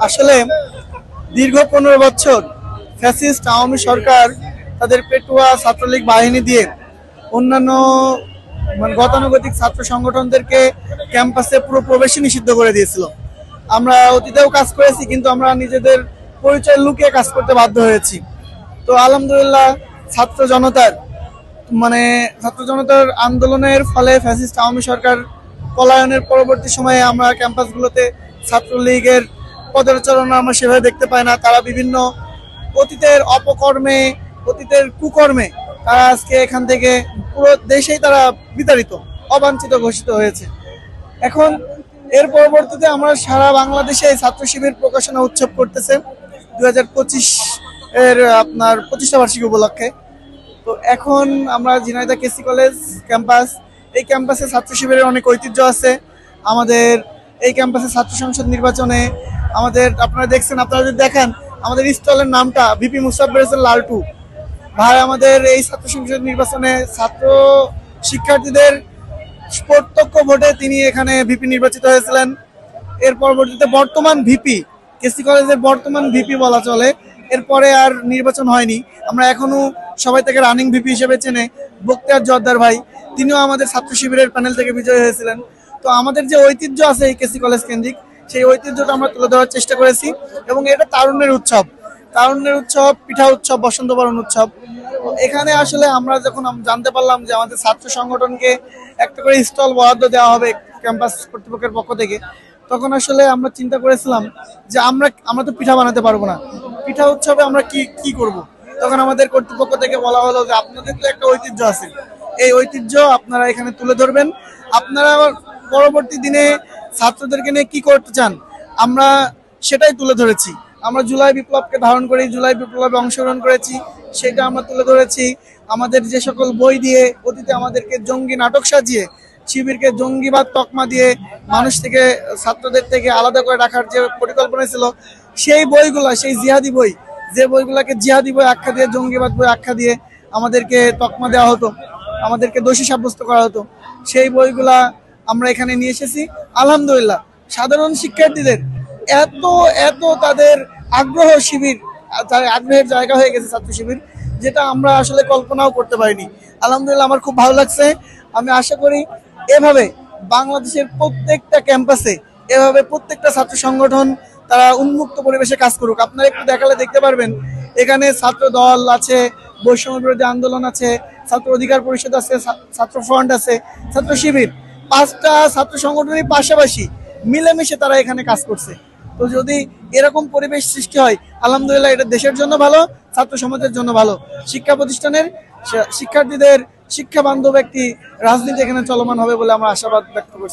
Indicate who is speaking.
Speaker 1: আসলে দীর্ঘ 15 বছর ফ্যাসিস্ট আওয়ামী সরকার তাদের পেটুয়া ছাত্রলীগ বাহিনী দিয়ে অন্যান্য গতানুগতিক ছাত্র সংগঠনদেরকে ক্যাম্পাসে পুরো প্রবেশই নিষিদ্ধ করে দিয়েছিল। আমরা অতীতেও কাজ করেছি, কিন্তু আমরা নিজেদের পরিচয় লুকিয়ে কাজ করতে বাধ্য হয়েছি। তো আলহামদুলিল্লাহ ছাত্র জনতার আন্দোলনের ফলে ফ্যাসিস্ট আওয়ামী সরকার পলায়নের পরবর্তী সময়ে আমরা ক্যাম্পাসগুলোতে ছাত্রলীগের পদচারণা আমরা সেভাবে দেখতে পাই না। তারা বিভিন্ন অতীতের অপকর্মে, অতীতের কুকর্মে তারা আজকে এখান থেকে পুরো দেশেই তারা বিতাড়িত, অবাঞ্ছিত ঘোষিত হয়েছে। এখন এর পরবর্তীতে আমরা সারা বাংলাদেশে ছাত্র শিবির প্রকাশনা উৎসব করতেছে 2025 এর আপনার প্রতিষ্ঠা বার্ষিকী উপলক্ষে। তো এখন আমরা ঝিনাইদহ কেসি কলেজ ক্যাম্পাস, এই ক্যাম্পাসে ছাত্র শিবিরের অনেক ঐতিহ্য আছে। আমাদের এই ক্যাম্পাসে ছাত্র সংসদ নির্বাচনে আপনারা দেখছেন, আপনারা যদি দেখেন আমাদের স্টলের নামটা ভিপি মুসাব্বির হোসেন লালটু ভাই। আমাদের এই ছাত্র সংসদ নির্বাচনে ছাত্র শিক্ষার্থীদের প্রত্যক্ষ ভোটে তিনি এখানে ভিপি নির্বাচিত হয়েছিলেন। এর পরবর্তীতে বর্তমান ভিপি, কেসি কলেজের বর্তমান ভিপি বলা চলে, এরপরে আর নির্বাচন হয়নি। আমরা এখনো সবাই থেকে রানিং ভিপি হিসেবে চেনে বখতিয়ার জর্দার ভাই, তিনিও আমাদের ছাত্র শিবিরের প্যানেল থেকে বিজয়ী হয়েছিলেন। তো আমাদের যে ঐতিহ্য আছে এই কেসি কলেজ কেন্দ্রিক, সেই ঐতিহ্যটা আমরা তুলে ধরার চেষ্টা করেছি। এবং এটা তারুণ্যের উৎসব, পিঠা উৎসব, বসন্ত বরণ উৎসব। এখানে আসলে আমরা যখন জানতে পারলাম যে আমাদের ছাত্র সংগঠনকে একটা করে স্টল বরাদ্দ দেওয়া হবে ক্যাম্পাস কর্তৃপক্ষের পক্ষ থেকে, তখন আসলে আমরা চিন্তা করেছিলাম যে আমরা তো পিঠা বানাতে পারবো না, পিঠা উৎসবে আমরা কি করব। তখন আমাদের কর্তৃপক্ষ থেকে বলা হলো যে আপনাদের তো একটা ঐতিহ্য আছে, এই ঐতিহ্য আপনারা এখানে তুলে ধরবেন। আপনারা পরবর্তী দিনে ছাত্রদেরকে নিয়ে কি করতে চান, আমরা সেটাই তুলে ধরেছি। আমরা জুলাই বিপ্লবকে ধারণ করি, জুলাই বিপ্লবে অংশগ্রহণ করেছি, সেটা আমরা তুলে ধরেছি। আমাদের যে সকল বই দিয়ে অতীতে আমাদেরকে জঙ্গি নাটক সাজিয়ে শিবিরকে জঙ্গিবাদ তকমা দিয়ে মানুষ থেকে, ছাত্রদের থেকে আলাদা করে রাখার যে পরিকল্পনা ছিল, সেই বইগুলা, সেই জিহাদি বই, যে বইগুলাকে জিহাদি বই আখ্যা দিয়ে, জঙ্গিবাদ বই আখ্যা দিয়ে আমাদেরকে তকমা দেওয়া হতো, আমাদেরকে দোষী সাব্যস্ত করা হতো, সেই বইগুলা আমরা এখানে নিয়ে এসেছি। আলহামদুলিল্লাহ সাধারণ শিক্ষার্থীদের এত তাদের আগ্রহ, শিবির আগ্রহের জায়গা হয়ে গেছে ছাত্র শিবির, যেটা আমরা আসলে কল্পনাও করতে পারিনি। আলহামদুলিল্লাহ আমার খুব ভালো লাগছে। আমি আশা করি এভাবে বাংলাদেশের প্রত্যেকটা ক্যাম্পাসে, এভাবে প্রত্যেকটা ছাত্র সংগঠন তারা উন্মুক্ত পরিবেশে কাজ করুক। আপনারা একটু দেখালে দেখতে পারবেন এখানে ছাত্র দল আছে, বৈষম্য বিরোধী আন্দোলন আছে, ছাত্র অধিকার পরিষদ আছে, ছাত্র ফ্রন্ট আছে, ছাত্র শিবির, 5টা ছাত্র সংগঠনের পাশাপাশি মিলেমিশে তারা এখানে কাজ করছে। তো যদি এরকম পরিবেশ সৃষ্টি হয়, আলহামদুলিল্লাহ এটা দেশের জন্য ভালো, ছাত্র সমাজের জন্য ভালো, শিক্ষা প্রতিষ্ঠানের শিক্ষার্থীদের শিক্ষা বান্ধব একটি রাজনীতি এখানে চলমান হবে বলে আমরা আশাবাদ ব্যক্ত করছি।